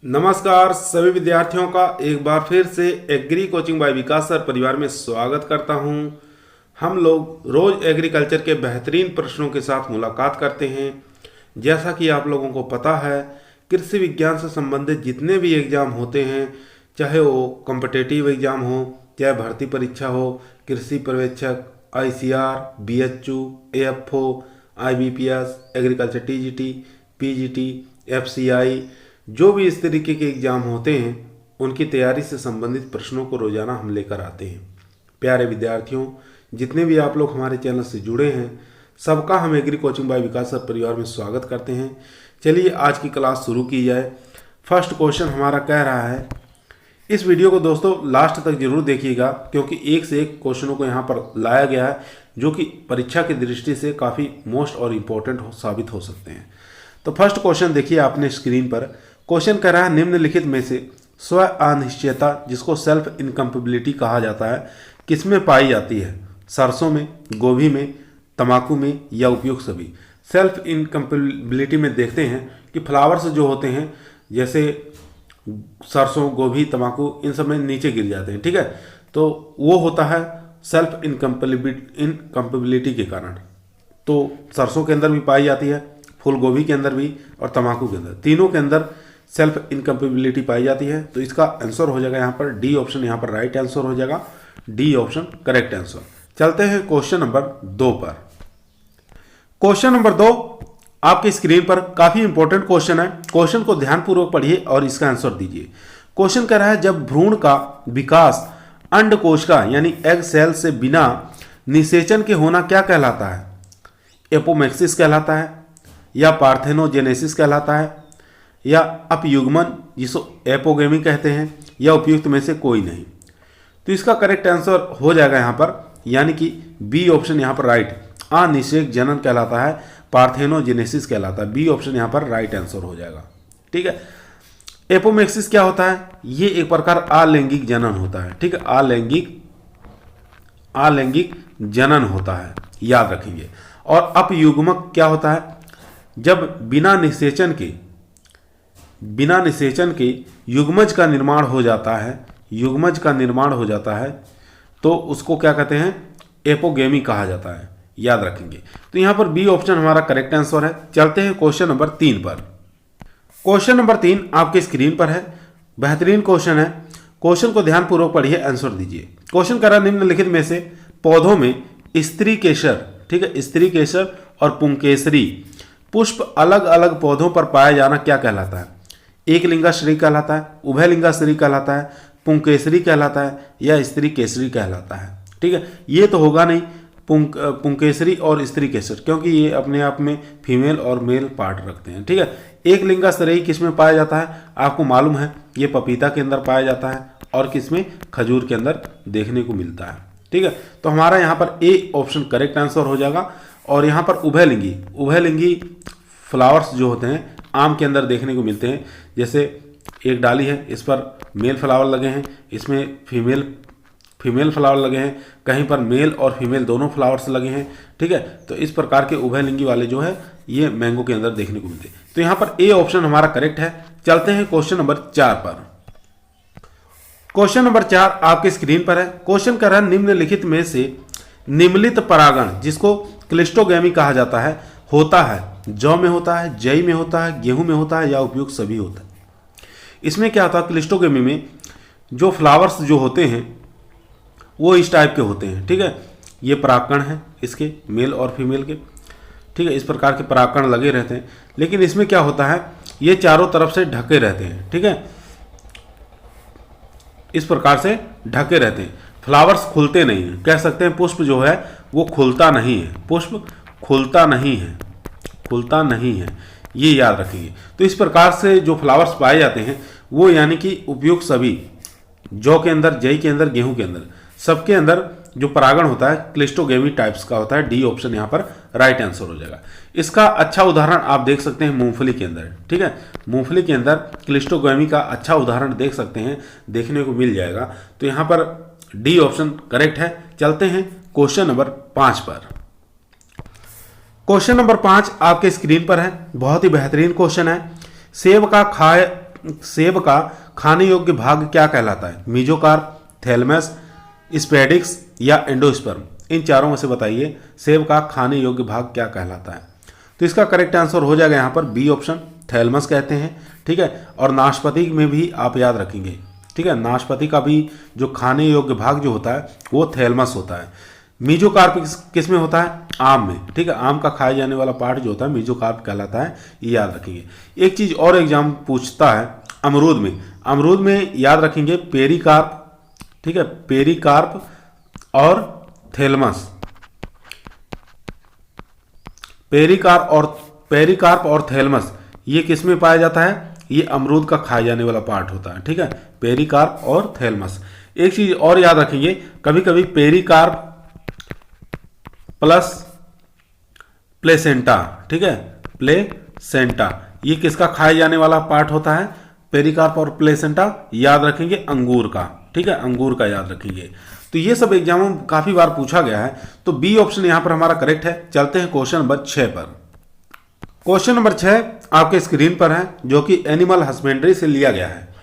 नमस्कार सभी विद्यार्थियों का एक बार फिर से एग्री कोचिंग बाय विकास सर परिवार में स्वागत करता हूं। हम लोग रोज एग्रीकल्चर के बेहतरीन प्रश्नों के साथ मुलाकात करते हैं। जैसा कि आप लोगों को पता है, कृषि विज्ञान से संबंधित जितने भी एग्जाम होते हैं, चाहे वो कॉम्पिटिटिव एग्जाम हो, चाहे भर्ती परीक्षा हो, कृषि पर्यवेक्षक, ICR, BHU, AFO, IBPS, agriculture TGT, PGT, FCI, जो भी इस तरीके के एग्ज़ाम होते हैं उनकी तैयारी से संबंधित प्रश्नों को रोज़ाना हम लेकर आते हैं। प्यारे विद्यार्थियों, जितने भी आप लोग हमारे चैनल से जुड़े हैं, सबका हम एग्री कोचिंग बाय विकास सर परिवार में स्वागत करते हैं। चलिए आज की क्लास शुरू की जाए। फर्स्ट क्वेश्चन हमारा कह रहा है, इस वीडियो को दोस्तों लास्ट तक जरूर देखिएगा क्योंकि एक से एक क्वेश्चनों को यहाँ पर लाया गया है जो कि परीक्षा की दृष्टि से काफ़ी मोस्ट और इम्पोर्टेंट साबित हो सकते हैं। तो फर्स्ट क्वेश्चन देखिए आपने स्क्रीन पर। क्वेश्चन कह रहा है, निम्नलिखित में से स्व अनिश्चयता जिसको सेल्फ इनकम्पेबिलिटी कहा जाता है किसमें पाई जाती है? सरसों में, गोभी में, तंबाकू में या उपयुक्त सभी? सेल्फ इनकम्पेबिलिटी में देखते हैं कि फ्लावर्स जो होते हैं जैसे सरसों, गोभी, तंबाकू, इन सब में नीचे गिर जाते हैं, ठीक है। तो वो होता है सेल्फ इनकम्पेबिलिटी के कारण। तो सरसों के अंदर भी पाई जाती है, फूल गोभी के अंदर भी और तंबाकू के अंदर, तीनों के अंदर सेल्फ इनकम्पेबिलिटी पाई जाती है। तो इसका आंसर हो जाएगा यहाँ पर डी ऑप्शन, यहाँ पर राइट आंसर हो जाएगा, डी ऑप्शन करेक्ट आंसर। चलते हैं क्वेश्चन नंबर 2 पर। क्वेश्चन नंबर 2 आपकी स्क्रीन पर काफी इंपॉर्टेंट क्वेश्चन है। क्वेश्चन को ध्यानपूर्वक पढ़िए और इसका आंसर दीजिए। क्वेश्चन कह रहा है, जब भ्रूण का विकास अंडकोश का यानी एग सेल से बिना निषेचन के होना क्या कहलाता है? एपोमेक्सिस कहलाता है या पार्थेनोजेनेसिस कहलाता है या अपयुग्मन जिसको एपोगेमी कहते हैं या उपयुक्त में से कोई नहीं? तो इसका करेक्ट आंसर हो जाएगा यहाँ पर, यानी कि बी ऑप्शन यहाँ पर राइट, अनिषेक जनन कहलाता है, पार्थेनोजेनेसिस कहलाता है। बी ऑप्शन यहाँ पर राइट आंसर हो जाएगा, ठीक है। एपोमेक्सिस क्या होता है? ये एक प्रकार अलैंगिक जनन होता है, ठीक है। अलैंगिक जनन होता है, याद रखेंगे। और अपयुग्मक क्या होता है? जब बिना निषेचन के युग्मज का निर्माण हो जाता है, तो उसको क्या कहते हैं? एपोगेमी कहा जाता है, याद रखेंगे। तो यहां पर बी ऑप्शन हमारा करेक्ट आंसर है। चलते हैं क्वेश्चन नंबर 3 पर। क्वेश्चन नंबर 3 आपके स्क्रीन पर है, बेहतरीन क्वेश्चन है। क्वेश्चन को ध्यानपूर्वक पढ़िए, आंसर दीजिए। क्वेश्चन कर रहा है, निम्नलिखित में से पौधों में स्त्री केसर, ठीक है, स्त्री केसर और पुंकेसरी पुष्प अलग अलग पौधों पर पाया जाना क्या कहलाता है? एक लिंगाश्री कहलाता है, उभय लिंगाश्री कहलाता है, पुंकेसरी कहलाता है या स्त्री केसरी कहलाता है, ठीक है। ये तो होगा नहीं पुंकेसरी और स्त्री केसर, क्योंकि ये अपने आप में फीमेल और मेल पार्ट रखते हैं, ठीक है। एक लिंगाश्री किस में पाया जाता है? आपको मालूम है, ये पपीता के अंदर पाया जाता है और किसमें? खजूर के अंदर देखने को मिलता है, ठीक है। तो हमारा यहाँ पर ए ऑप्शन करेक्ट आंसर हो जाएगा। और यहाँ पर उभयलिंगी फ्लावर्स जो होते हैं आम के अंदर देखने को मिलते हैं। जैसे एक डाली है, इस पर मेल फ्लावर लगे हैं, इसमें फीमेल फ्लावर लगे हैं, कहीं पर मेल और फीमेल दोनों फ्लावर्स लगे हैं, ठीक है। तो इस प्रकार के उभयलिंगी वाले जो है ये मैंगो के अंदर देखने को मिलते हैं। तो यहाँ पर ए ऑप्शन हमारा करेक्ट है। चलते हैं क्वेश्चन नंबर 4 पर। क्वेश्चन नंबर 4 आपके स्क्रीन पर है। क्वेश्चन कर रहा है, निम्नलिखित में से निम्नलिखित परागण जिसको क्लिस्टोगेमी कहा जाता है होता है? जौ में होता है, जई में होता है, गेहूं में होता है या उपयुक्त सभी होता है? इसमें क्या होता है? क्लिस्टोगेमी में जो फ्लावर्स जो होते हैं वो इस टाइप के होते हैं, ठीक है। ये परागकण है इसके, मेल और फीमेल के, ठीक है। इस प्रकार के परागकण लगे रहते हैं, लेकिन इसमें क्या होता है? ये चारों तरफ से ढके रहते हैं, ठीक है। इस प्रकार से ढके रहते हैं, फ्लावर्स खुलते नहीं हैं, कह सकते हैं पुष्प जो है वो खुलता नहीं है, पुष्प खुलता नहीं है, ये याद रखिए। तो इस प्रकार से जो फ्लावर्स पाए जाते हैं वो यानी कि उपयुक्त सभी, जौ के अंदर, जई के अंदर, गेहूं के अंदर, सबके अंदर जो परागण होता है क्लिस्टोगेमी टाइप्स का होता है। डी ऑप्शन यहाँ पर राइट आंसर हो जाएगा। इसका अच्छा उदाहरण आप देख सकते हैं मूंगफली के अंदर, ठीक है। मूंगफली के अंदर क्लिस्टोगेमी का अच्छा उदाहरण देख सकते हैं, देखने को मिल जाएगा। तो यहाँ पर डी ऑप्शन करेक्ट है। चलते हैं क्वेश्चन नंबर 5 पर। क्वेश्चन नंबर 5 आपके स्क्रीन पर है, बहुत ही बेहतरीन क्वेश्चन है। सेब का सेब का खाने योग्य भाग क्या कहलाता है? मीजोकार्प, थैलेमस, स्पेडिक्स या एंडोस्पर्म? इन चारों में से बताइए सेब का खाने योग्य भाग क्या कहलाता है? तो इसका करेक्ट आंसर हो जाएगा यहाँ पर बी ऑप्शन, थैलेमस कहते हैं। ठीक है, और नाशपाती में भी आप याद रखेंगे। ठीक है, नाशपाती का भी जो खाने योग्य भाग जो होता है वो थैलेमस होता है। मीजोकार्प किस में होता है? आम में। ठीक है, आम का खाया जाने वाला पार्ट जो होता है मीजोकार्प कहलाता है, ये याद रखेंगे। एक चीज और एग्जाम पूछता है अमरूद में। अमरूद में याद रखेंगे पेरिकार्प। ठीक है, पेरिकार्प और थैलेमस। पेरिकार्प और थैलेमस ये किस में पाया जाता है? ये अमरूद का खाया जाने वाला पार्ट होता है। ठीक है, पेरिकार्प और थैलेमस। एक चीज और याद रखेंगे, कभी कभी पेरिकार्प प्लस प्लेसेंटा। ठीक है, प्लेसेंटा ये किसका खाया जाने वाला पार्ट होता है? पेरिकार्प और प्लेसेंटा याद रखेंगे अंगूर का। ठीक है, अंगूर का याद रखेंगे। तो ये सब एग्जामों में काफी बार पूछा गया है, तो बी ऑप्शन यहां पर हमारा करेक्ट है। चलते हैं क्वेश्चन नंबर 6 पर। क्वेश्चन नंबर 6 आपके स्क्रीन पर है, जो कि एनिमल हस्बेंड्री से लिया गया है।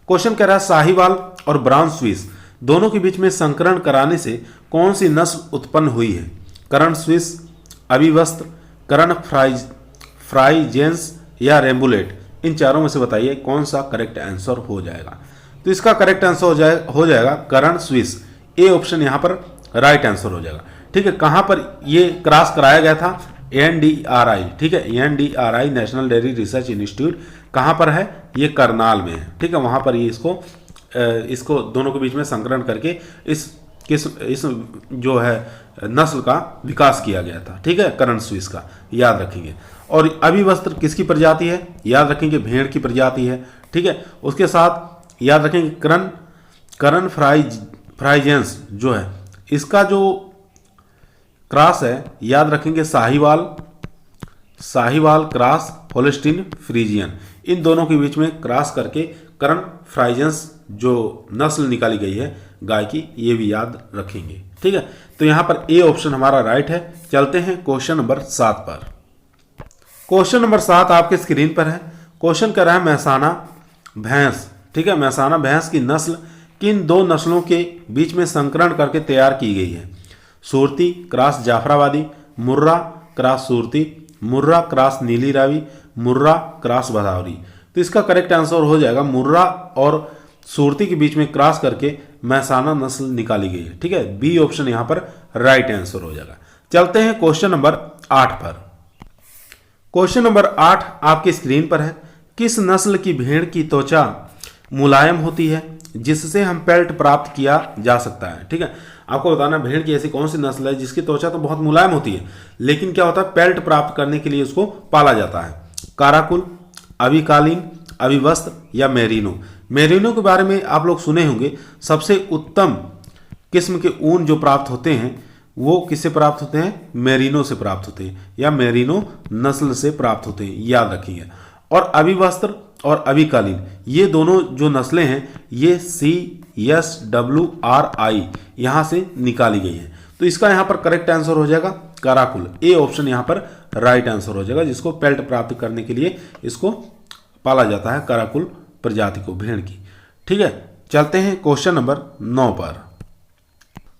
क्वेश्चन कह रहा है साहिवाल और ब्राउन स्विस दोनों के बीच में संकरण कराने से कौन सी नस्ल उत्पन्न हुई है? करण स्विस, अभिवस्त्र, करण फ्राइजेंस या रेम्बुलेट? इन चारों में से बताइए कौन सा करेक्ट आंसर हो जाएगा? तो इसका करेक्ट आंसर हो जाएगा करण स्विस। ए ऑप्शन यहां पर राइट आंसर हो जाएगा। ठीक है, कहां पर ये क्रॉस कराया गया था? NDRI। ठीक है, NDRI national dairy research institute कहां पर है? ये करनाल में है। ठीक है, वहां पर ये इसको दोनों के बीच में संकरण करके इस जो है नस्ल का विकास किया गया था। ठीक है, करण स्विस का याद रखेंगे। और अभिवस्त्र किसकी प्रजाति है? याद रखेंगे भेड़ की प्रजाति है। ठीक है, उसके साथ याद रखेंगे करण फ्राइजेंस जो है इसका जो क्रॉस है याद रखेंगे साहिवाल क्रॉस होल्स्टीन फ्रीजियन। इन दोनों के बीच में क्रॉस करके करण फ्राइजेंस जो नस्ल निकाली गई है गाय की, ये भी याद रखेंगे। ठीक है, तो यहां पर ए ऑप्शन हमारा राइट है। चलते हैं क्वेश्चन नंबर 7 पर। क्वेश्चन नंबर 7 आपके स्क्रीन पर है। क्वेश्चन कर रहा है मेहसाना भैंस। ठीक है, मेहसाना भैंस की नस्ल किन दो नस्लों के बीच में संकरण करके तैयार की गई है? सूरती क्रॉस जाफराबादी, मुर्रा क्रॉस सूरती, मुर्रा क्रॉस नीली रावी, मुर्रा क्रॉस भदावरी? तो इसका करेक्ट आंसर हो जाएगा मुर्रा और सूरती के बीच में क्रॉस करके मेहसाना नस्ल निकाली गई है। ठीक है, बी ऑप्शन यहां पर राइट आंसर हो जाएगा। चलते हैं क्वेश्चन नंबर 8 पर। क्वेश्चन नंबर 8 आपकी स्क्रीन पर है। किस नस्ल की भेड़ की त्वचा मुलायम होती है जिससे हम पेल्ट प्राप्त किया जा सकता है? ठीक है, आपको बताना भेड़ की ऐसी कौन सी नस्ल है जिसकी त्वचा तो बहुत मुलायम होती है, लेकिन क्या होता है पेल्ट प्राप्त करने के लिए उसको पाला जाता है? काराकुल, अभिकालीन, अभिवस्त्र या मेरिनो? मेरिनो के बारे में आप लोग सुने होंगे। सबसे उत्तम किस्म के ऊन जो प्राप्त होते हैं वो किससे प्राप्त होते हैं? मेरिनो से प्राप्त होते हैं या मेरिनो नस्ल से प्राप्त होते हैं, याद रखिए। और अभिवस्त्र और अभिकालीन ये दोनों जो नस्लें हैं ये CSWRI यहां से निकाली गई हैं। तो इसका यहां पर करेक्ट आंसर हो जाएगा काराकुल। ए ऑप्शन यहां पर राइट आंसर हो जाएगा, जिसको पेल्ट प्राप्त करने के लिए इसको पाला जाता है, काराकुल प्रजाति को भेड़ की। ठीक है, चलते हैं क्वेश्चन नंबर 9 पर।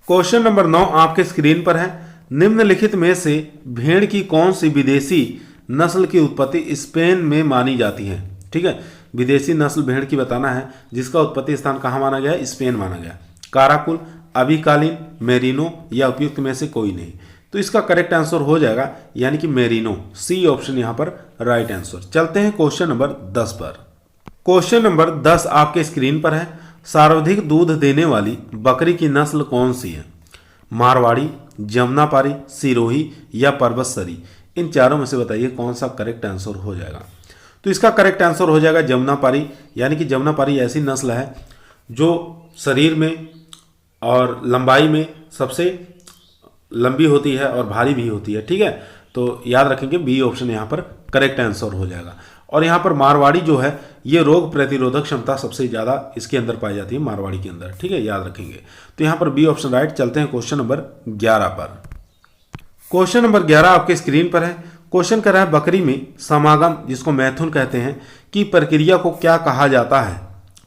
क्वेश्चन नंबर 9 आपके स्क्रीन पर है। निम्नलिखित में से भेड़ की कौन सी विदेशी नस्ल की उत्पत्ति स्पेन में मानी जाती है? ठीक है, विदेशी नस्ल भेड़ की बताना है जिसका उत्पत्ति स्थान कहाँ माना गया है? स्पेन माना गया। काराकुल, अभिकालीन, मेरिनो या उपयुक्त में से कोई नहीं? तो इसका करेक्ट आंसर हो जाएगा यानी कि मेरिनो। सी ऑप्शन यहां पर राइट आंसर। चलते हैं क्वेश्चन नंबर 10 पर। क्वेश्चन नंबर 10 आपके स्क्रीन पर है। सर्वाधिक दूध देने वाली बकरी की नस्ल कौन सी है? मारवाड़ी, जमुनापारी, सिरोही या परबतसरी? इन चारों में से बताइए कौन सा करेक्ट आंसर हो जाएगा? तो इसका करेक्ट आंसर हो जाएगा जमुनापारी। यानी कि जमुनापारी ऐसी नस्ल है जो शरीर में और लंबाई में सबसे लंबी होती है और भारी भी होती है। ठीक है, तो याद रखेंगे बी ऑप्शन यहाँ पर करेक्ट आंसर हो जाएगा। और यहाँ पर मारवाड़ी जो है ये रोग प्रतिरोधक क्षमता सबसे ज़्यादा इसके अंदर पाई जाती है, मारवाड़ी के अंदर। ठीक है, याद रखेंगे। तो यहाँ पर बी ऑप्शन राइट। चलते हैं क्वेश्चन नंबर 11 पर। क्वेश्चन नंबर 11 आपके स्क्रीन पर है। क्वेश्चन कर रहा है बकरी में समागम जिसको मैथुन कहते हैं की प्रक्रिया को क्या कहा जाता है।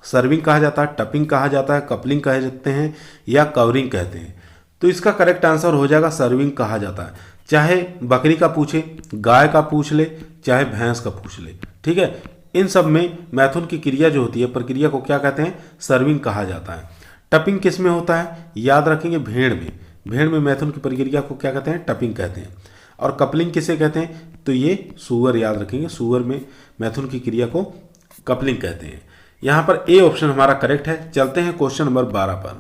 सर्विंग कहा जाता है, टपिंग कहा जाता है, कपलिंग कह सकते हैं या कवरिंग कहते हैं। तो इसका करेक्ट आंसर हो जाएगा सर्विंग कहा जाता है। चाहे बकरी का पूछे, गाय का पूछ ले, चाहे भैंस का पूछ ले, ठीक है, इन सब में मैथुन की क्रिया जो होती है प्रक्रिया को क्या कहते हैं, सर्विंग कहा जाता है। टपिंग किस में होता है, याद रखेंगे भेड़ में। भेड़ में मैथुन की प्रक्रिया को क्या कहते हैं, टपिंग कहते हैं। और कपलिंग किसे कहते हैं, तो ये सूअर, याद रखेंगे सूअर में मैथुन की क्रिया को कपलिंग कहते हैं। यहाँ पर ए ऑप्शन हमारा करेक्ट है। चलते हैं क्वेश्चन नंबर 12 पर।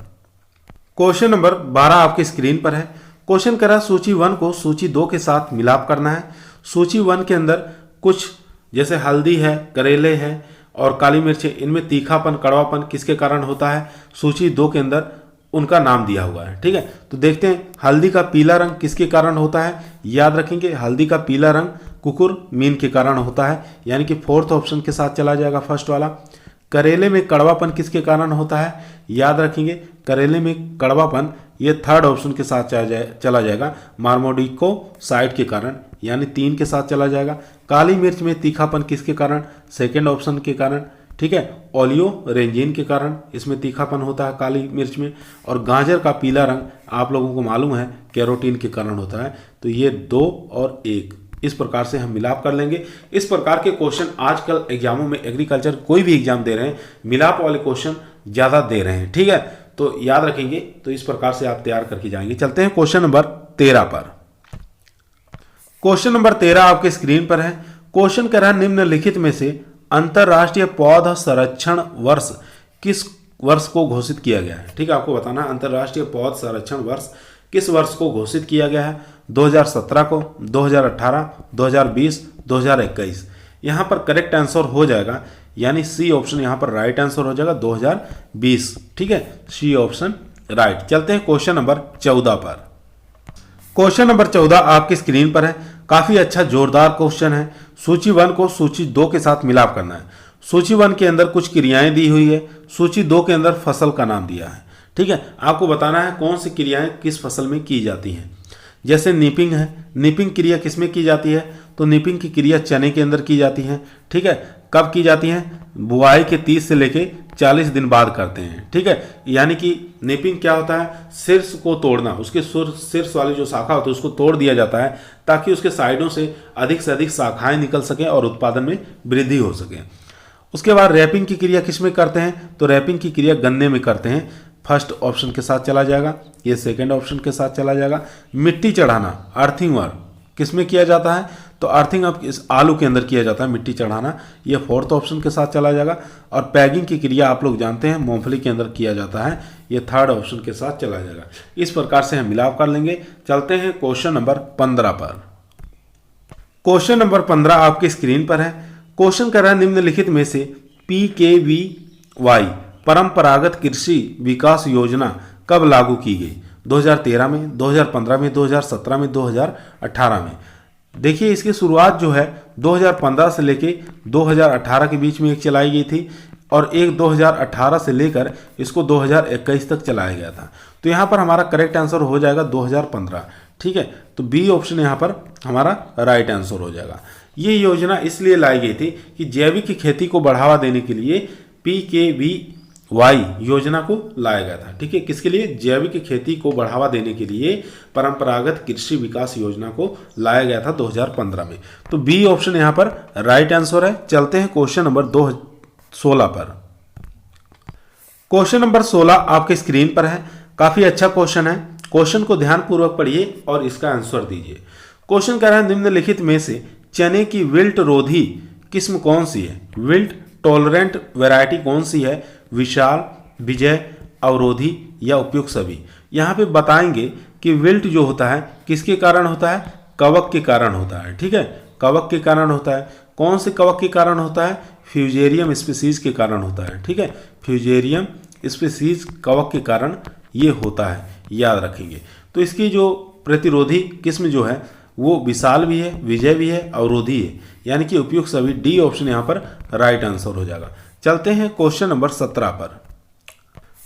क्वेश्चन नंबर 12 आपकी स्क्रीन पर है। क्वेश्चन करा सूची 1 को सूची 2 के साथ मिलाप करना है। सूची 1 के अंदर कुछ जैसे हल्दी है, करेले है और काली मिर्च है, इनमें तीखापन, कड़वापन किसके कारण होता है, सूची 2 के अंदर उनका नाम दिया हुआ है। ठीक है, तो देखते हैं हल्दी का पीला रंग किसके कारण होता है। याद रखेंगे हल्दी का पीला रंग कुकुरमीन के कारण होता है, यानी कि फोर्थ ऑप्शन के साथ चला जाएगा फर्स्ट वाला। करेले में कड़वापन किसके कारण होता है, याद रखेंगे करेले में कड़वापन ये थर्ड ऑप्शन के साथ चला जाएगा, मार्मोडिको साइड के कारण, यानी 3 के साथ चला जाएगा। काली मिर्च में तीखापन किसके कारण, सेकेंड ऑप्शन के कारण, ठीक है, ओलियो रेंजिन के कारण इसमें तीखापन होता है काली मिर्च में। और गाजर का पीला रंग आप लोगों को मालूम है कैरोटीन के कारण होता है। तो ये 2 और 1 इस प्रकार से हम मिलाप कर लेंगे। इस प्रकार के क्वेश्चन आजकल एग्जामों में, एग्रीकल्चर कोई भी एग्जाम दे रहे हैं, मिलाप वाले क्वेश्चन ज़्यादा दे रहे हैं। ठीक है, तो याद रखेंगे, तो इस प्रकार से आप तैयार करके जाएंगे। चलते हैं क्वेश्चन नंबर 13 पर। क्वेश्चन नंबर 13 आपके स्क्रीन पर है। क्वेश्चन कह रहा है निम्नलिखित में से अंतरराष्ट्रीय पौधा संरक्षण वर्ष किस वर्ष को घोषित किया गया है। ठीक है, आपको बताना अंतरराष्ट्रीय पौधा संरक्षण वर्ष किस वर्ष को घोषित किया गया है, 2017 को, 2018, 2020, 2021। यहाँ पर करेक्ट आंसर हो जाएगा, यानी सी ऑप्शन यहाँ पर राइट आंसर हो जाएगा 2020। ठीक है, सी ऑप्शन राइट। चलते हैं क्वेश्चन नंबर 14 पर। क्वेश्चन नंबर 14 आपकी स्क्रीन पर है। काफी अच्छा जोरदार क्वेश्चन है। सूची 1 को सूची 2 के साथ मिलाप करना है। सूची 1 के अंदर कुछ क्रियाएं दी हुई है, सूची 2 के अंदर फसल का नाम दिया है। ठीक है, आपको बताना है कौन सी क्रियाएं किस फसल में की जाती हैं। जैसे नीपिंग है, नीपिंग क्रिया किस में की जाती है, तो नीपिंग की क्रिया चने के अंदर की जाती है। ठीक है, कब की जाती है, बुआई के 30 से लेके 40 दिन बाद करते हैं। ठीक है, यानी कि नीपिंग क्या होता है, शीर्ष को तोड़ना, उसके शीर्ष वाली जो शाखा होती है उसको तोड़ दिया जाता है ताकि उसके साइडों से अधिक शाखाएं निकल सकें और उत्पादन में वृद्धि हो सके। उसके बाद रैपिंग की क्रिया किस में करते हैं, तो रैपिंग की क्रिया गन्ने में करते हैं, फर्स्ट ऑप्शन के साथ चला जाएगा, ये सेकेंड ऑप्शन के साथ चला जाएगा। मिट्टी चढ़ाना, अर्थिंग वर्क किस में किया जाता है, तो अर्थिंग अब इस आलू के अंदर किया जाता है, मिट्टी चढ़ाना, ये फोर्थ ऑप्शन के साथ चला जाएगा। और पैगिंग की क्रिया आप लोग जानते हैं मूंगफली के अंदर किया जाता है, ये थर्ड ऑप्शन के साथ चला जाएगा। इस प्रकार से हम मिलाप कर लेंगे। चलते हैं क्वेश्चन नंबर 15 पर। क्वेश्चन नंबर 15 आपकी स्क्रीन पर है। क्वेश्चन कर रहा है निम्नलिखित में से PKVY परंपरागत कृषि विकास योजना कब लागू की गई, 2013 में, 2015 में, 2017 में, 2018 में। देखिए इसकी शुरुआत जो है 2015 से लेके 2018 के बीच में एक चलाई गई थी और एक 2018 से लेकर इसको 2021 तक चलाया गया था। तो यहाँ पर हमारा करेक्ट आंसर हो जाएगा 2015। ठीक है, तो बी ऑप्शन यहाँ पर हमारा राइट आंसर हो जाएगा। ये योजना इसलिए लाई गई थी कि जैविक खेती को बढ़ावा देने के लिए PKVY योजना को लाया गया था। ठीक है, किसके लिए, जैविक खेती को बढ़ावा देने के लिए परंपरागत कृषि विकास योजना को लाया गया था 2015 में। तो बी ऑप्शन यहाँ पर राइट आंसर है। चलते हैं क्वेश्चन नंबर 16 पर। क्वेश्चन नंबर 16 आपके स्क्रीन पर है। काफी अच्छा क्वेश्चन है, क्वेश्चन को ध्यानपूर्वक पढ़िए और इसका आंसर दीजिए। क्वेश्चन कह रहा है निम्नलिखित में से चने की विल्ट रोधी किस्म कौन सी है, विल्ट टॉलरेंट वैरायटी कौन सी है, विशाल, विजय, अवरोधी या उपयुक्त सभी। यहाँ पे बताएंगे कि विल्ट जो होता है किसके कारण होता है, कवक के कारण होता है। ठीक है, कवक के कारण होता है। कौन से कवक के कारण होता है, फ्यूजेरियम स्पीसीज के कारण होता है। ठीक है, फ्यूजेरियम स्पीसीज कवक के कारण ये होता है, याद रखेंगे। तो इसकी जो प्रतिरोधी किस्म जो है वो विशाल भी है, विजय भी है, अवरोधी है, यानी कि उपयुक्त सभी, डी ऑप्शन यहाँ पर राइट आंसर हो जाएगा। चलते हैं क्वेश्चन नंबर 17 पर।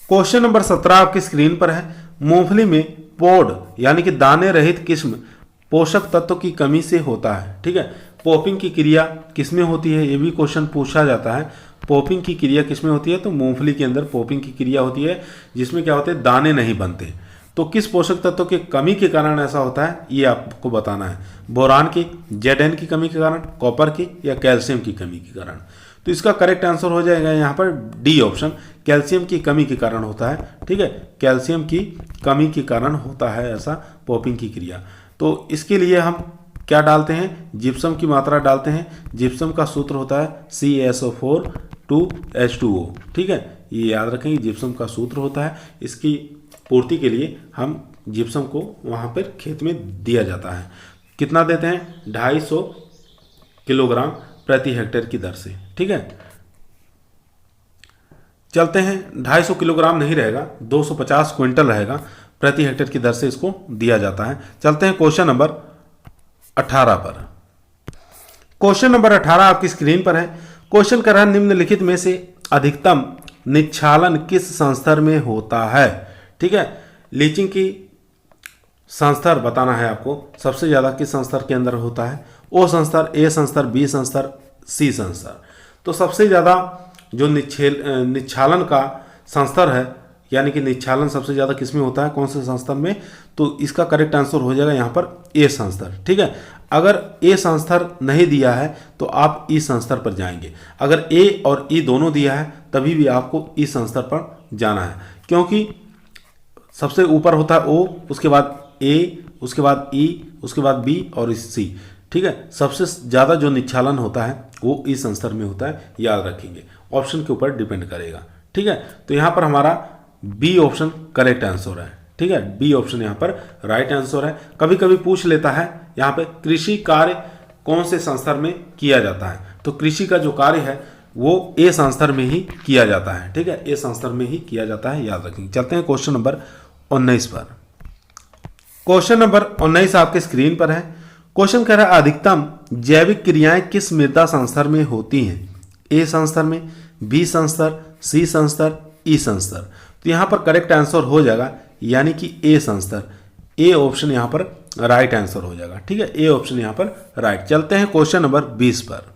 क्वेश्चन नंबर 17 आपकी स्क्रीन पर है। मूंगफली में पोड यानी कि दाने रहित किस्म पोषक तत्व की कमी से होता है। ठीक है, पॉपिंग की क्रिया किसमें होती है, ये भी क्वेश्चन पूछा जाता है। पॉपिंग की क्रिया किसमें होती है, तो मूंगफली के अंदर पॉपिंग की क्रिया होती है, जिसमें क्या होते हैं, दाने नहीं बनते। तो किस पोषक तत्व की कमी के कारण ऐसा होता है, ये आपको बताना है। बोरान की, Zn की कमी के कारण, कॉपर की, या कैल्शियम की कमी के कारण। तो इसका करेक्ट आंसर हो जाएगा यहाँ पर डी ऑप्शन, कैल्शियम की कमी के कारण होता है। ठीक है, कैल्शियम की कमी के कारण होता है ऐसा पॉपिंग की क्रिया। तो इसके लिए हम क्या डालते हैं, जिप्सम की मात्रा डालते हैं। जिप्सम का सूत्र होता है CaSO4 2H2O। ठीक है, ये याद रखेंगे, जिप्सम का सूत्र होता है। इसकी पूर्ति के लिए हम जिप्सम को वहाँ पर खेत में दिया जाता है। कितना देते हैं, 250 किलोग्राम प्रति हेक्टेयर की दर से। ठीक है, चलते हैं, 250 किलोग्राम नहीं रहेगा, 250 क्विंटल रहेगा प्रति हेक्टेयर की दर से इसको दिया जाता है। चलते हैं क्वेश्चन नंबर 18 पर। क्वेश्चन नंबर 18 आपकी स्क्रीन पर है। क्वेश्चन कर रहा है, निम्नलिखित में से अधिकतम निक्षालन किस संस्तर में होता है। ठीक है, लीचिंग की संस्तर बताना है आपको, सबसे ज्यादा किस संस्तर के अंदर होता है। ओ संस्तर, ए संस्तर, बी संस्तर, सी संस्तर। तो सबसे ज्यादा जो निक्षालन का संस्तर है, यानी कि निक्षालन सबसे ज्यादा किसमें होता है, कौन से संस्तर में, तो इसका करेक्ट आंसर हो जाएगा यहाँ पर ए संस्तर। ठीक है, अगर ए संस्तर नहीं दिया है तो आप ई संस्तर पर जाएंगे। अगर ए और ई दोनों दिया है तभी भी आपको ई संस्तर पर जाना है, क्योंकि सबसे ऊपर होता है ओ, उसके बाद ए, उसके बाद ई, उसके बाद बी और सी। ठीक है, सबसे ज़्यादा जो निक्षालन होता है वो ई संस्तर में होता है, याद रखेंगे, ऑप्शन के ऊपर डिपेंड करेगा। ठीक है, तो यहाँ पर हमारा बी ऑप्शन करेक्ट आंसर है। ठीक है, बी ऑप्शन यहाँ पर राइट आंसर है। कभी कभी पूछ लेता है यहाँ पे कृषि कार्य कौन से संस्तर में किया जाता है, तो कृषि का जो कार्य है वो ए संस्तर में ही किया जाता है। ठीक है, ए संस्तर में ही किया जाता है, याद रखेंगे। चलते हैं क्वेश्चन नंबर 19 पर। क्वेश्चन नंबर 19 आपके स्क्रीन पर है। क्वेश्चन कह रहा है, अधिकतम जैविक क्रियाएं किस मृदा संस्तर में होती हैं। ए संस्तर में, बी संस्तर, सी संस्तर, ई संस्तर। तो यहाँ पर करेक्ट आंसर हो जाएगा यानी कि ए संस्तर। ए ऑप्शन यहाँ पर राइट आंसर हो जाएगा। ठीक है, ए ऑप्शन यहाँ पर राइट। चलते हैं क्वेश्चन नंबर 20 पर।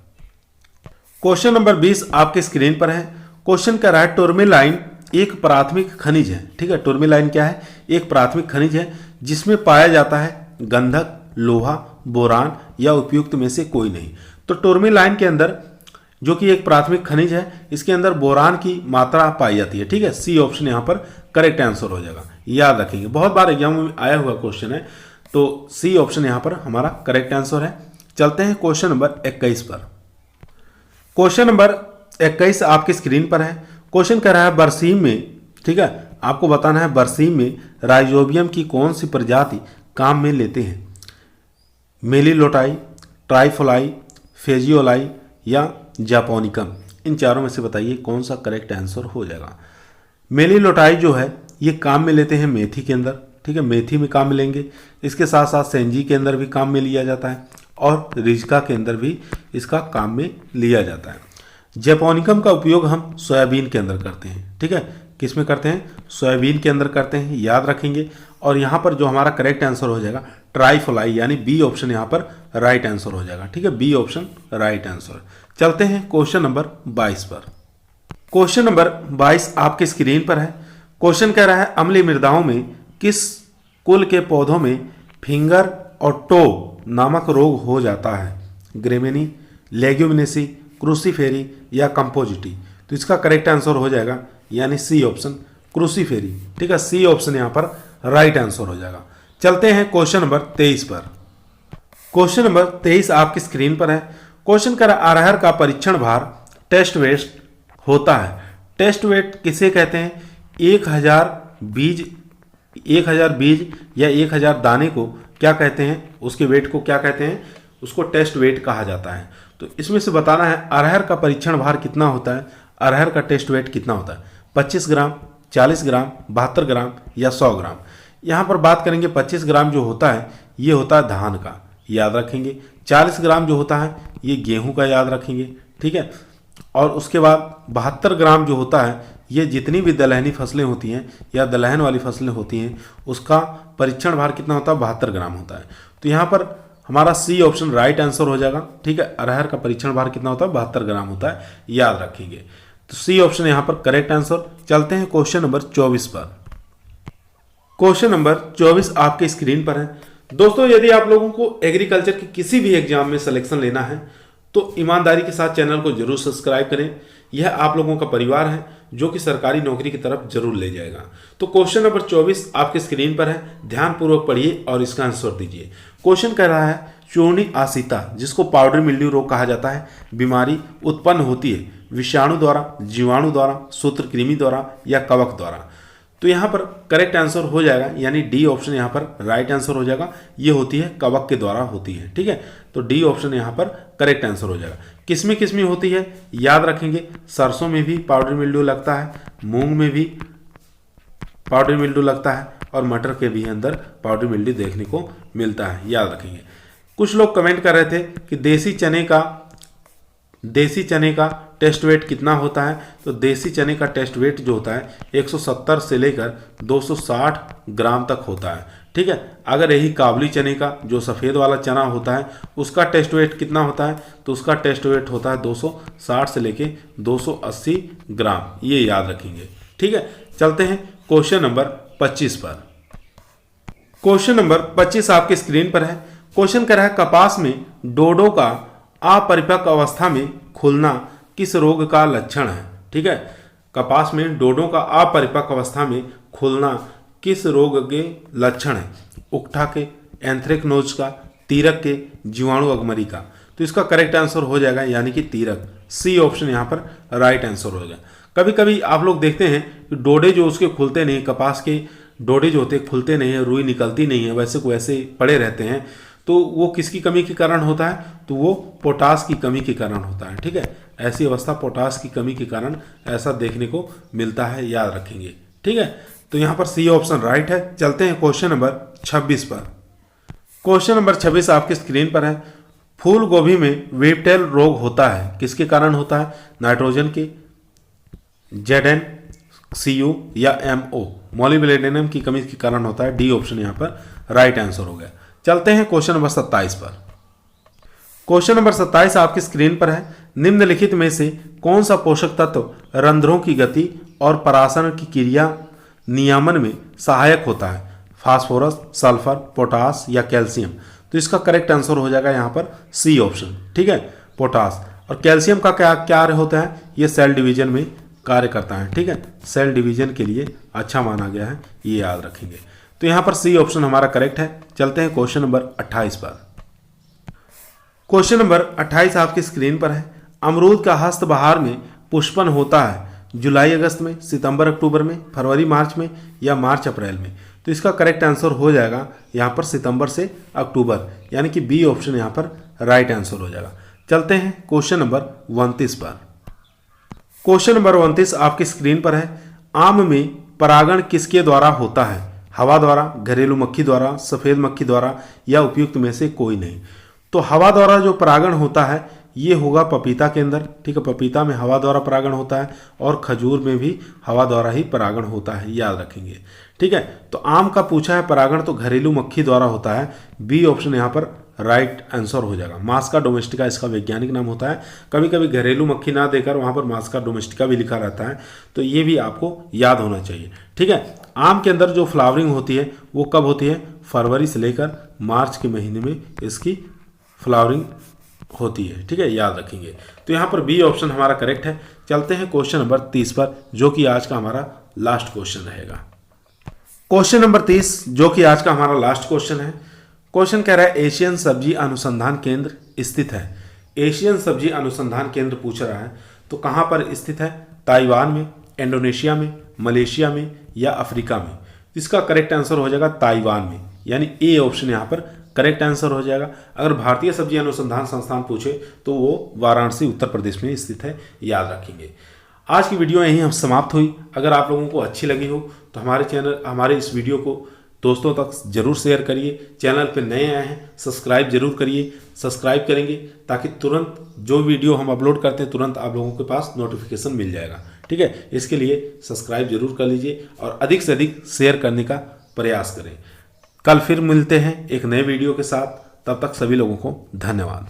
क्वेश्चन नंबर 20 आपके स्क्रीन पर है। क्वेश्चन कह रहा है, टूरमेलाइन एक प्राथमिक खनिज है। ठीक है, टूरमेलाइन क्या है, एक प्राथमिक खनिज है जिसमें पाया जाता है गंधक, लोहा, बोरान या उपयुक्त में से कोई नहीं। तो टूरमेलाइन के अंदर जो कि एक प्राथमिक खनिज है, इसके अंदर बोरान की मात्रा पाई जाती है। ठीक है, सी ऑप्शन यहाँ पर करेक्ट आंसर हो जाएगा, याद रखेंगे, बहुत बार एग्जाम में आया हुआ क्वेश्चन है। तो सी ऑप्शन यहाँ पर हमारा करेक्ट आंसर है। चलते हैं क्वेश्चन नंबर 21 पर। क्वेश्चन नंबर 21 आपकी स्क्रीन पर है। क्वेश्चन कह रहा है, बरसीम में, ठीक है, आपको बताना है बरसीम में राइजोबियम की कौन सी प्रजाति काम में लेते हैं। मेलिलोटाई, ट्राइफोलाई, फेजियोलाई या जापोनिकम। इन चारों में से बताइए कौन सा करेक्ट आंसर हो जाएगा। मेलिलोटाई जो है ये काम में लेते हैं मेथी के अंदर। ठीक है, मेथी में काम में लेंगे, इसके साथ साथ सेंजी के अंदर भी काम में लिया जाता है और रिजका के अंदर भी इसका काम में लिया जाता है। जैपोनिकम का उपयोग हम सोयाबीन के अंदर करते हैं। ठीक है, किस में करते हैं, सोयाबीन के अंदर करते हैं, याद रखेंगे। और यहाँ पर जो हमारा करेक्ट आंसर हो जाएगा ट्राइफोलाई, यानी बी ऑप्शन यहाँ पर राइट आंसर हो जाएगा। ठीक है, बी ऑप्शन राइट आंसर। चलते हैं क्वेश्चन नंबर 22 पर। क्वेश्चन नंबर 22 आपके स्क्रीन पर है। क्वेश्चन कह रहा है, अम्लीय मृदाओं में किस कुल के पौधों में फिंगर और टो नामक रोग हो जाता है। ग्रेमिनी, लेग्यूमिनेसी, क्रूसीफेरी या कंपोजिटी। तो इसका करेक्ट आंसर हो जाएगा यानी सी ऑप्शन क्रूसीफेरी। ठीक है, सी ऑप्शन यहाँ पर राइट आंसर हो जाएगा। चलते हैं क्वेश्चन नंबर 23 पर। क्वेश्चन नंबर 23 आपकी स्क्रीन पर है। क्वेश्चन कर अरहर का परीक्षण भार टेस्ट वेट होता है। टेस्ट वेट किसे कहते हैं, 1000 बीज या 1000 दाने को क्या कहते हैं, उसके वेट को क्या कहते हैं, उसको टेस्ट वेट कहा जाता है। तो इसमें से बताना है अरहर का परीक्षण भार कितना होता है, अरहर का टेस्ट वेट कितना होता है, 25 ग्राम, 40 ग्राम, 72 ग्राम या 100 ग्राम। यहाँ पर बात करेंगे 25 ग्राम जो होता है ये होता है धान का, याद रखेंगे। 40 ग्राम जो होता है ये गेहूं का, याद रखेंगे। ठीक है, और उसके बाद 72 ग्राम जो होता है ये जितनी भी दलहनी फसलें होती हैं या दलहन वाली फसलें होती हैं उसका परीक्षण भार कितना होता है, 72 ग्राम होता है। तो यहाँ पर हमारा सी ऑप्शन राइट आंसर हो जाएगा। ठीक है, अरहर का परीक्षण भार कितना होता है, 72 ग्राम होता है, याद रखेंगे। तो सी ऑप्शन यहाँ पर करेक्ट आंसर। चलते हैं क्वेश्चन नंबर 24 पर। क्वेश्चन नंबर 24 आपके स्क्रीन पर है। दोस्तों, यदि आप लोगों को एग्रीकल्चर के किसी भी एग्जाम में सिलेक्शन लेना है तो ईमानदारी के साथ चैनल को जरूर सब्सक्राइब करें। यह आप लोगों का परिवार है जो कि सरकारी नौकरी की तरफ जरूर ले जाएगा। तो क्वेश्चन नंबर 24 आपके स्क्रीन पर है, ध्यानपूर्वक पढ़िए और इसका आंसर दीजिए। क्वेश्चन कह रहा है चूर्णी आसिता, जिसको पाउडर मिल्ड्यू रोग कहा जाता है, बीमारी उत्पन्न होती है विषाणु द्वारा, जीवाणु द्वारा, सूत्रकृमि द्वारा या कवक द्वारा। तो यहाँ पर करेक्ट आंसर हो जाएगा, यानी डी ऑप्शन यहाँ पर राइट आंसर हो जाएगा। ये होती है कवक के द्वारा होती है। ठीक है, तो डी ऑप्शन यहाँ पर करेक्ट आंसर हो जाएगा। किसमें किसमें होती है याद रखेंगे, सरसों में भी पाउडर मिल्ड्यू लगता है, मूंग में भी पाउडर मिल्ड्यू लगता है और मटर के भी अंदर पाउडर मिल्ड्यू देखने को मिलता है, याद रखेंगे। कुछ लोग कमेंट कर रहे थे कि देसी चने का टेस्ट वेट कितना होता है। तो देसी चने का टेस्ट वेट जो होता है 170 से लेकर 260 ग्राम तक होता है। ठीक है, अगर यही काबुली चने का जो सफ़ेद वाला चना होता है उसका टेस्ट वेट कितना होता है, तो उसका टेस्ट वेट होता है 260 से लेकर 280 ग्राम, ये याद रखेंगे। ठीक है, चलते हैं क्वेश्चन नंबर 25 पर। क्वेश्चन नंबर 25 आपके स्क्रीन पर है। क्वेश्चन कर रहा है कपास में डोडो का अपरिपक्व अवस्था में खुलना किस रोग का लक्षण है। ठीक है, कपास में डोडो का अपरिपक्व अवस्था में खुलना किस रोग के लक्षण है, उकठा के, एंथ्रेक्नोज का, तीरक के, जीवाणु अगमरी का। तो इसका करेक्ट आंसर हो जाएगा यानी कि तीरक, सी ऑप्शन यहाँ पर राइट आंसर हो जाएगा। कभी कभी आप लोग देखते हैं कि डोडे जो उसके खुलते नहीं, कपास के डोडे जो होते हैं खुलते नहीं है, रुई निकलती नहीं है, वैसे को वैसे पड़े रहते हैं। तो वो किसकी कमी के कारण होता है, तो वो पोटास की कमी के कारण होता है। ठीक है, ऐसी अवस्था पोटास की कमी के कारण ऐसा देखने को मिलता है, याद रखेंगे। ठीक है, तो यहाँ पर सी ऑप्शन राइट है। चलते हैं क्वेश्चन नंबर 26 पर। क्वेश्चन नंबर 26 आपके स्क्रीन पर है। फूल गोभी में वेबटेल रोग होता है, किसके कारण होता है, नाइट्रोजन के, ZnCU या MO, मोलिब्डेनम की कमी के कारण होता है। डी ऑप्शन यहाँ पर राइट आंसर हो गया। चलते हैं क्वेश्चन नंबर 27 पर। क्वेश्चन नंबर 27 आपकी स्क्रीन पर है। निम्नलिखित में से कौन सा पोषक तत्व रंध्रों की गति और परासरण की क्रिया नियमन में सहायक होता है, फास्फोरस, सल्फर, पोटास या कैल्शियम। तो इसका करेक्ट आंसर हो जाएगा यहाँ पर सी ऑप्शन। ठीक है, पोटास। और कैल्शियम का क्या कार्य होता है, ये सेल डिवीजन में कार्य करता है। ठीक है, सेल डिवीजन के लिए अच्छा माना गया है, ये याद रखेंगे। तो यहाँ पर सी ऑप्शन हमारा करेक्ट है। चलते हैं क्वेश्चन नंबर 28 पर। क्वेश्चन नंबर 28 आपकी स्क्रीन पर है। अमरूद का हस्त बहार में पुष्पन होता है जुलाई अगस्त में, सितंबर अक्टूबर में, फरवरी मार्च में या मार्च अप्रैल में। तो इसका करेक्ट आंसर हो जाएगा यहाँ पर सितंबर से अक्टूबर, यानी कि बी ऑप्शन यहाँ पर राइट आंसर हो जाएगा। चलते हैं क्वेश्चन नंबर 29 पर। क्वेश्चन नंबर 29 आपकी स्क्रीन पर है। आम में परागण किसके द्वारा होता है, हवा द्वारा, घरेलू मक्खी द्वारा, सफ़ेद मक्खी द्वारा या उपयुक्त में से कोई नहीं। तो हवा द्वारा जो परागण होता है ये होगा पपीता के अंदर। ठीक है, पपीता में हवा द्वारा परागण होता है और खजूर में भी हवा द्वारा ही परागण होता है, याद रखेंगे। ठीक है, तो आम का पूछा है परागण तो घरेलू मक्खी द्वारा होता है, बी ऑप्शन यहाँ पर राइट आंसर हो जाएगा। मास्का डोमेस्टिका इसका वैज्ञानिक नाम होता है। कभी कभी घरेलू मक्खी ना देकर वहाँ पर मास्का डोमेस्टिका भी लिखा रहता है, तो ये भी आपको याद होना चाहिए। ठीक है, आम के अंदर जो फ्लावरिंग होती है वो कब होती है, फरवरी से लेकर मार्च के महीने में इसकी फ्लावरिंग होती है। ठीक है, याद रखेंगे। तो यहाँ पर बी ऑप्शन हमारा करेक्ट है। चलते हैं क्वेश्चन नंबर 30 पर, जो कि आज का हमारा लास्ट क्वेश्चन रहेगा। क्वेश्चन नंबर 30 जो कि आज का हमारा लास्ट क्वेश्चन है। क्वेश्चन कह रहा है एशियन सब्जी अनुसंधान केंद्र स्थित है। एशियन सब्जी अनुसंधान केंद्र पूछ रहा है, तो कहाँ पर स्थित है, ताइवान में, इंडोनेशिया में, मलेशिया में या अफ्रीका में। इसका करेक्ट आंसर हो जाएगा ताइवान में, यानी ए ऑप्शन यहाँ पर करेक्ट आंसर हो जाएगा। अगर भारतीय सब्जी अनुसंधान संस्थान पूछे तो वो वाराणसी उत्तर प्रदेश में स्थित है, याद रखेंगे। आज की वीडियो यहीं हम समाप्त हुई। अगर आप लोगों को अच्छी लगी हो तो हमारे इस वीडियो को दोस्तों तक जरूर शेयर करिए। चैनल पर नए आए हैं सब्सक्राइब जरूर करिए। सब्सक्राइब करेंगे ताकि तुरंत जो वीडियो हम अपलोड करते हैं तुरंत आप लोगों के पास नोटिफिकेशन मिल जाएगा। ठीक है, इसके लिए सब्सक्राइब जरूर कर लीजिए और अधिक से अधिक शेयर करने का प्रयास करें। कल फिर मिलते हैं एक नए वीडियो के साथ, तब तक सभी लोगों को धन्यवाद।